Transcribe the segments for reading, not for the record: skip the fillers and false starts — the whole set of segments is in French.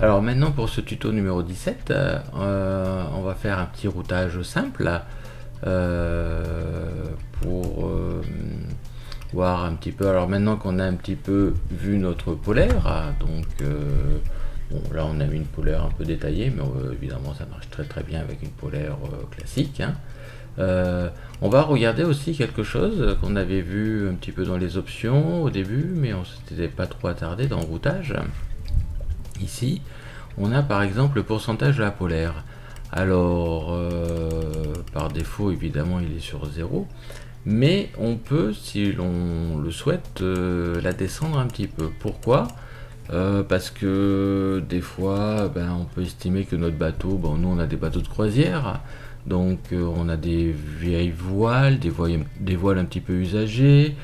Alors maintenant pour ce tuto numéro 17, on va faire un petit routage simple pour voir un petit peu. Alors maintenant qu'on a un petit peu vu notre polaire, donc bon, là on a mis une polaire un peu détaillée, mais évidemment ça marche très bien avec une polaire classique. On va regarder aussi quelque chose qu'on avait vu un petit peu dans les options au début, mais on s'était pas trop attardé dans le routage. Ici, on a par exemple le pourcentage de la polaire. Alors, par défaut, évidemment, il est sur 0. Mais on peut, si l'on le souhaite, la descendre un petit peu. Pourquoi ? Parce que des fois, on peut estimer que notre bateau, nous on a des bateaux de croisière, donc on a des vieilles voiles, des voiles un petit peu usagées,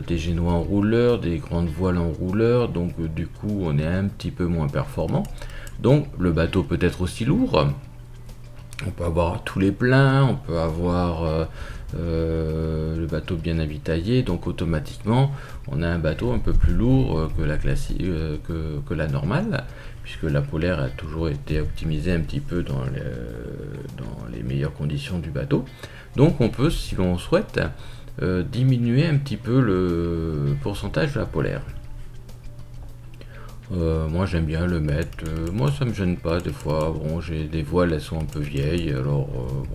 des génois en rouleur, des grandes voiles en rouleur, donc du coup on est un petit peu moins performant. Donc le bateau peut être aussi lourd, on peut avoir tous les pleins, on peut avoir le bateau bien avitaillé, donc automatiquement on a un bateau un peu plus lourd que la classique, que la normale, puisque la polaire a toujours été optimisée un petit peu dans les meilleures conditions du bateau. Donc on peut, si l'on souhaite, diminuer un petit peu le pourcentage de la polaire. Moi j'aime bien le mettre, moi ça me gêne pas des fois. Bon, j'ai des voiles, elles sont un peu vieilles, alors bon,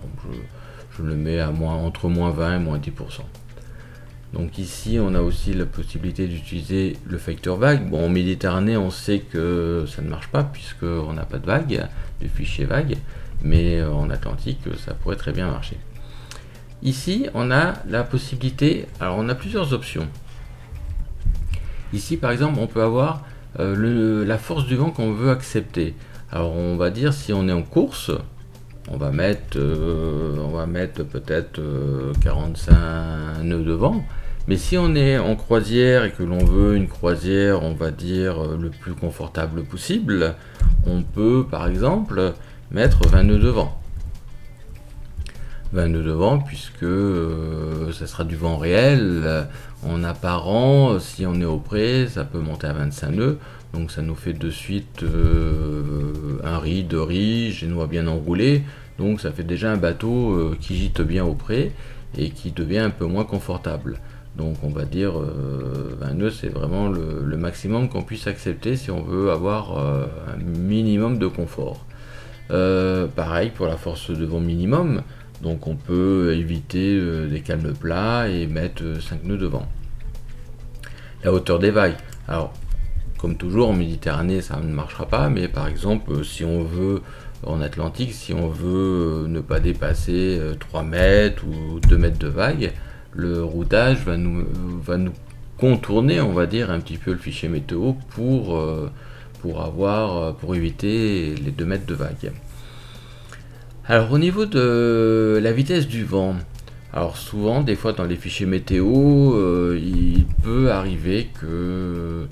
je le mets à entre moins 20 et moins 10%. Donc ici on a aussi la possibilité d'utiliser le facteur vague. Bon, en Méditerranée on sait que ça ne marche pas puisque on n'a pas de vague, de fichier vague, mais en Atlantique ça pourrait très bien marcher. Ici on a la possibilité, alors on a plusieurs options. Ici par exemple on peut avoir la force du vent qu'on veut accepter. Alors on va dire, si on est en course, on va mettre peut-être 45 nœuds de vent. Mais si on est en croisière et que l'on veut une croisière, on va dire le plus confortable possible, on peut par exemple mettre 20 nœuds de vent. 20 nœuds de vent, puisque ça sera du vent réel. En apparent, si on est au près, ça peut monter à 25 nœuds, donc ça nous fait de suite un riz, 2 riz, génois bien enroulé, donc ça fait déjà un bateau qui gîte bien au près et qui devient un peu moins confortable. Donc on va dire 20 nœuds, c'est vraiment le maximum qu'on puisse accepter si on veut avoir un minimum de confort. Pareil pour la force de vent minimum. Donc on peut éviter des calmes plats et mettre 5 nœuds de vent. La hauteur des vagues. Alors, comme toujours en Méditerranée, ça ne marchera pas, mais par exemple, si on veut, en Atlantique, si on veut ne pas dépasser 3 mètres ou 2 mètres de vague, le routage va nous contourner, on va dire, un petit peu le fichier météo pour éviter les 2 mètres de vague. Alors au niveau de la vitesse du vent, alors souvent des fois dans les fichiers météo, il peut arriver que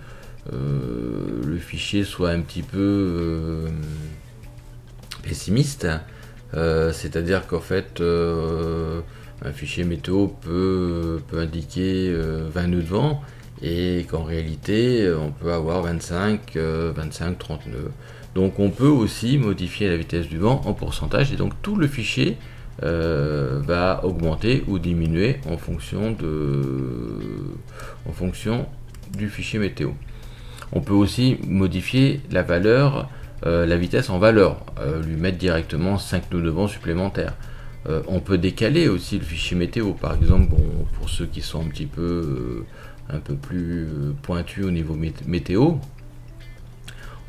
le fichier soit un petit peu pessimiste, c'est-à-dire qu'en fait un fichier météo peut indiquer 20 nœuds de vent et qu'en réalité on peut avoir 25, 30 nœuds. Donc on peut aussi modifier la vitesse du vent en pourcentage et donc tout le fichier va augmenter ou diminuer en fonction du fichier météo. On peut aussi modifier la valeur, la vitesse en valeur, lui mettre directement 5 nœuds de vent supplémentaires. On peut décaler aussi le fichier météo, par exemple pour ceux qui sont un peu plus pointus au niveau météo.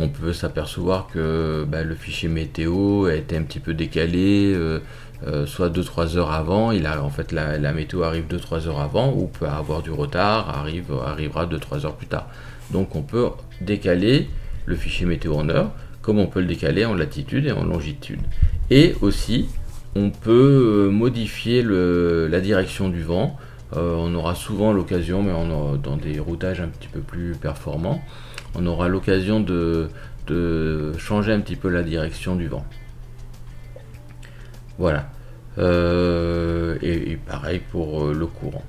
On peut s'apercevoir que le fichier météo a été un petit peu décalé, soit 2-3 heures avant. En fait, la météo arrive 2-3 heures avant, ou peut avoir du retard, arrivera 2-3 heures plus tard. Donc on peut décaler le fichier météo en heure, comme on peut le décaler en latitude et en longitude. Et aussi, on peut modifier la direction du vent. On aura souvent l'occasion, mais dans des routages un petit peu plus performants, on aura l'occasion de changer un petit peu la direction du vent. Voilà. Et pareil pour le courant.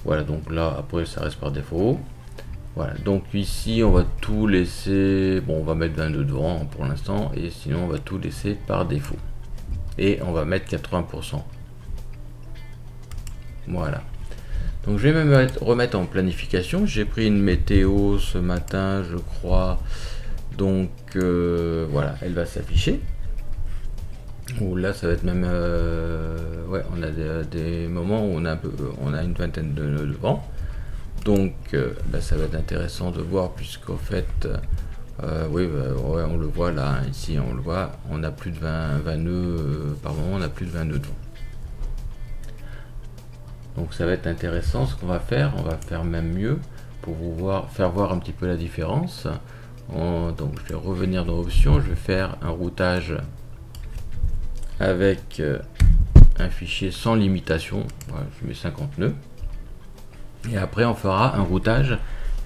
Voilà, donc là, après, ça reste par défaut. Voilà, donc ici on va tout laisser, bon on va mettre 22 devant pour l'instant, et sinon on va tout laisser par défaut. Et on va mettre 80%. Voilà. Donc je vais me remettre en planification. J'ai pris une météo ce matin, je crois. Donc voilà, elle va s'afficher. Ou là ça va être même... ouais, on a des moments où on a une vingtaine de nœuds de vent. Donc là, ça va être intéressant de voir, puisqu'en fait... oui, ouais, on le voit là, hein, ici on le voit, on a plus de 20 nœuds par moment, on a plus de 20 nœuds de vent. Donc ça va être intéressant ce qu'on va faire même mieux pour vous faire voir un petit peu la différence. Donc je vais revenir dans options, je vais faire un routage avec un fichier sans limitation, voilà, je mets 50 nœuds. Et après on fera un routage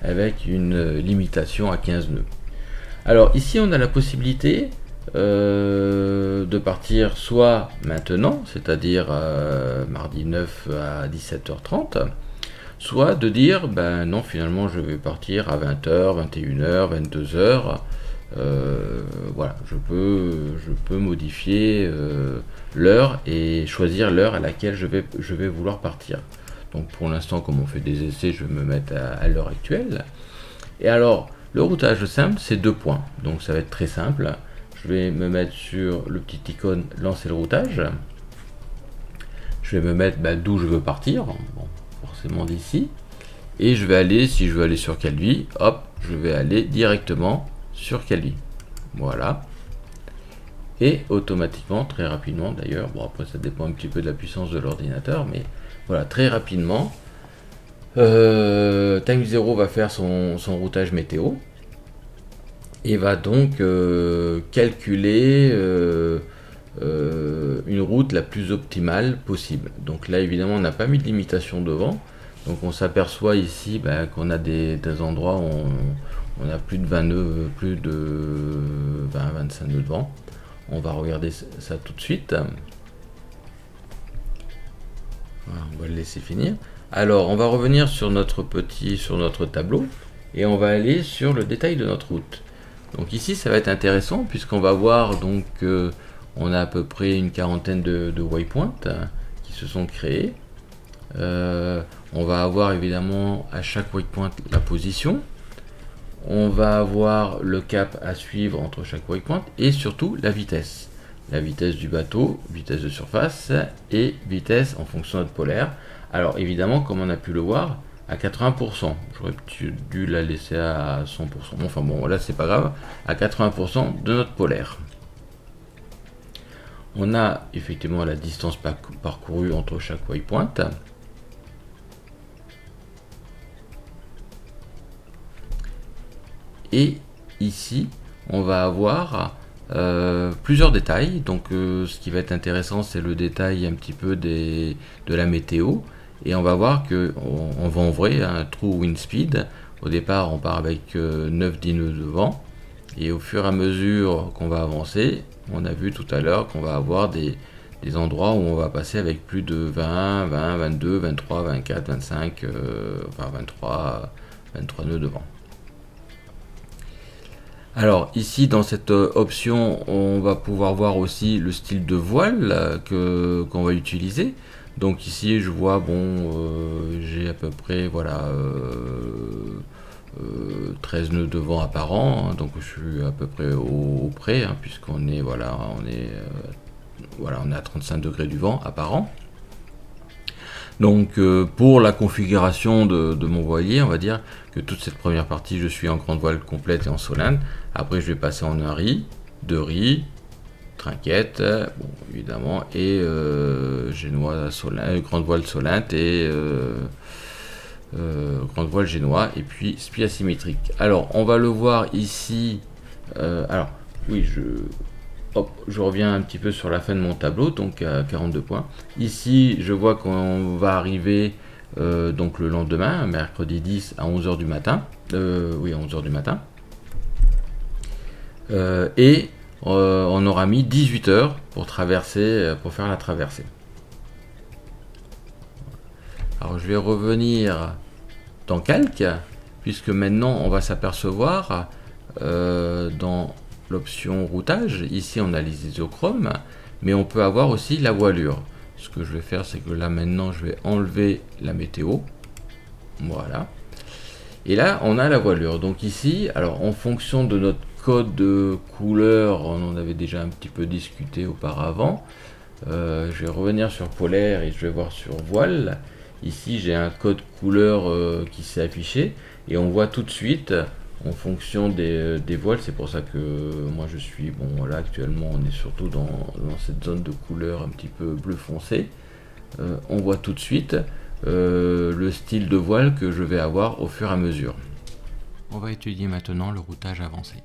avec une limitation à 15 nœuds. Alors ici on a la possibilité de partir soit maintenant, c'est-à-dire mardi 9 à 17h30, soit de dire ben non, finalement je vais partir à 20h, 21h, 22h. Voilà, je peux modifier l'heure et choisir l'heure à laquelle je vais vouloir partir. Donc pour l'instant, comme on fait des essais, je vais me mettre à l'heure actuelle. Et alors, le routage simple, c'est 2 points. Donc ça va être très simple. Je vais me mettre sur le petit icône lancer le routage. Je vais me mettre d'où je veux partir, bon, forcément d'ici. Et je vais aller, si je veux aller sur Calvi, hop, je vais aller directement sur Calvi. Voilà. Et automatiquement, très rapidement d'ailleurs, bon après ça dépend un petit peu de la puissance de l'ordinateur, mais voilà, très rapidement, Time Zero va faire son routage météo et va donc calculer une route la plus optimale possible. Donc là évidemment on n'a pas mis de limitation de vent, donc on s'aperçoit ici qu'on a des endroits où on a plus de 20 nœuds, plus de 20-25 nœuds de vent. On va regarder ça tout de suite. Voilà, on va le laisser finir. Alors on va revenir sur notre tableau et on va aller sur le détail de notre route. Donc ici ça va être intéressant puisqu'on va voir donc on a à peu près une quarantaine de waypoints qui se sont créés. On va avoir évidemment à chaque waypoint la position. On va avoir le cap à suivre entre chaque waypoint et surtout la vitesse. La vitesse du bateau, vitesse de surface et vitesse en fonction de notre polaire. Alors évidemment, comme on a pu le voir, à 80%. J'aurais dû la laisser à 100%. Enfin bon, là c'est pas grave. À 80% de notre polaire. On a effectivement la distance parcourue entre chaque waypoint. Et ici, on va avoir plusieurs détails. Donc ce qui va être intéressant, c'est le détail un petit peu de la météo. Et on va voir que on va en vrai un true wind speed. Au départ, on part avec 9-10 nœuds de vent. Et au fur et à mesure qu'on va avancer, on a vu tout à l'heure qu'on va avoir des endroits où on va passer avec plus de 20, 22, 23, 24, 25, enfin 23 nœuds de vent. Alors ici dans cette option on va pouvoir voir aussi le style de voile qu'on va utiliser. Donc ici je vois j'ai à peu près voilà 13 nœuds de vent apparents, hein, donc je suis à peu près au près hein, puisqu'on est on est à 35 degrés du vent apparent. Donc pour la configuration de mon voilier, on va dire que toute cette première partie, je suis en grande voile complète et en solente. Après, je vais passer en un riz, 2 riz, trinquette, bon, évidemment, et génois grande voile solente et grande voile génois, et puis spi asymétrique. Alors, on va le voir ici. Alors, oui, je reviens un petit peu sur la fin de mon tableau, donc à 42 points. Ici, je vois qu'on va arriver donc le lendemain, mercredi 10 à 11h du matin. Oui, à 11h du matin. Et on aura mis 18 heures pour faire la traversée. Alors, je vais revenir dans Calque puisque maintenant on va s'apercevoir dans l'option routage, ici on a les isochromes, mais on peut avoir aussi la voilure. Ce que je vais faire, c'est que là maintenant je vais enlever la météo, voilà, et là on a la voilure. Donc ici, alors en fonction de notre code de couleur, on en avait déjà un petit peu discuté auparavant. Je vais revenir sur polaire et je vais voir sur voile. Ici j'ai un code couleur qui s'est affiché et on voit tout de suite en fonction des voiles. C'est pour ça que moi je suis, bon là actuellement on est surtout dans cette zone de couleur un petit peu bleu foncé. On voit tout de suite le style de voile que je vais avoir au fur et à mesure. On va étudier maintenant le routage avancé.